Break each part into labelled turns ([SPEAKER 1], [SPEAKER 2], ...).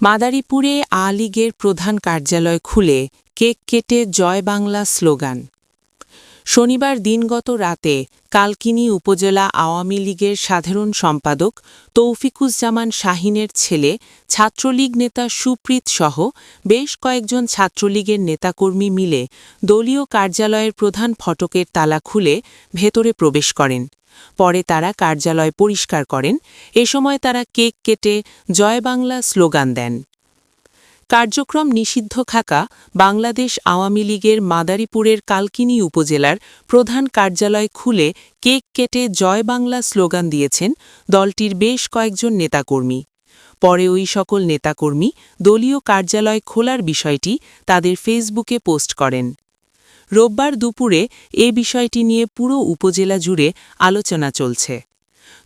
[SPEAKER 1] মাদারীপুরে আ লীগের প্রধান কার্যালয় খুলে কেক কেটে জয় বাংলা স্লোগান। শনিবার দিনগত রাতে কালকিনি উপজেলা আওয়ামী লীগের সাধারণ সম্পাদক তৌফিকুজ্জামান শাহীনের ছেলে ছাত্রলীগ নেতা সুপ্রীত সহ বেশ কয়েকজন ছাত্রলীগের নেতাকর্মী মিলে দলীয় কার্যালয়ের প্রধান ফটকের তালা খুলে ভেতরে প্রবেশ করেন। পরে তারা কার্যালয় পরিষ্কার করেন। এ সময় তারা কেক কেটে জয় বাংলা স্লোগান দেন। কার্যক্রম নিষিদ্ধ থাকা বাংলাদেশ আওয়ামী লীগের মাদারীপুরের কালকিনি উপজেলার প্রধান কার্যালয় খুলে কেক কেটে জয় বাংলা স্লোগান দিয়েছেন দলটির বেশ কয়েকজন নেতাকর্মী। পরে ওই সকল নেতাকর্মী দলীয় কার্যালয় খোলার বিষয়টি তাদের ফেসবুকে পোস্ট করেন। রোববার দুপুরে এ বিষয়টি নিয়ে পুরো উপজেলা জুড়ে আলোচনা চলছে।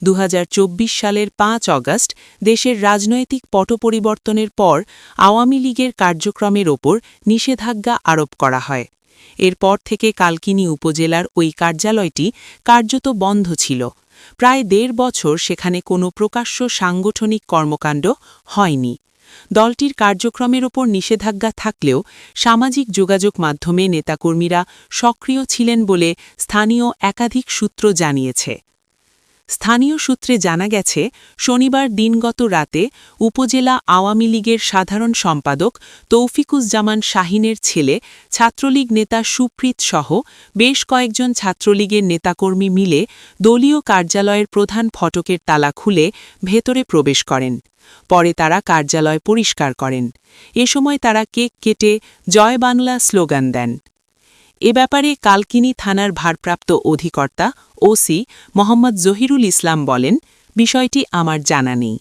[SPEAKER 1] ২০২৪ সালের ৫ অগাস্ট দেশের রাজনৈতিক পটপরিবর্তনের পর আওয়ামী লীগের কার্যক্রমের ওপর নিষেধাজ্ঞা আরোপ করা হয়। এরপর থেকে কালকিনি উপজেলার ওই কার্যালয়টি কার্যত বন্ধ ছিল। প্রায় ১.৫ বছর সেখানে কোনো প্রকাশ্য সাংগঠনিক কর্মকাণ্ড হয়নি। দলটির কার্যক্রমের ওপর নিষেধাজ্ঞা থাকলেও সামাজিক যোগাযোগ মাধ্যমে নেতাকর্মীরা সক্রিয় ছিলেন বলে স্থানীয় একাধিক সূত্র জানিয়েছে। স্থানীয় সূত্রে জানা গেছে, শনিবার দিনগত রাতে উপজেলা আওয়ামী লীগের সাধারণ সম্পাদক তৌফিকুজ্জামান শাহীনের ছেলে ছাত্রলীগ নেতা সুপ্রীত সহ বেশ কয়েকজন ছাত্রলীগের নেতাকর্মী মিলে দলীয় কার্যালয়ের প্রধান ফটকের তালা খুলে ভেতরে প্রবেশ করেন। পরে তারা কার্যালয় পরিষ্কার করেন। এ সময় তারা কেক কেটে জয় বাংলা স্লোগান দেন। এ ব্যাপারে কালকিনি থানার ভারপ্রাপ্ত অধিকর্তা ওসি মোহাম্মদ জহিরুল ইসলাম বলেন, বিষয়টি আমার জানা নেই।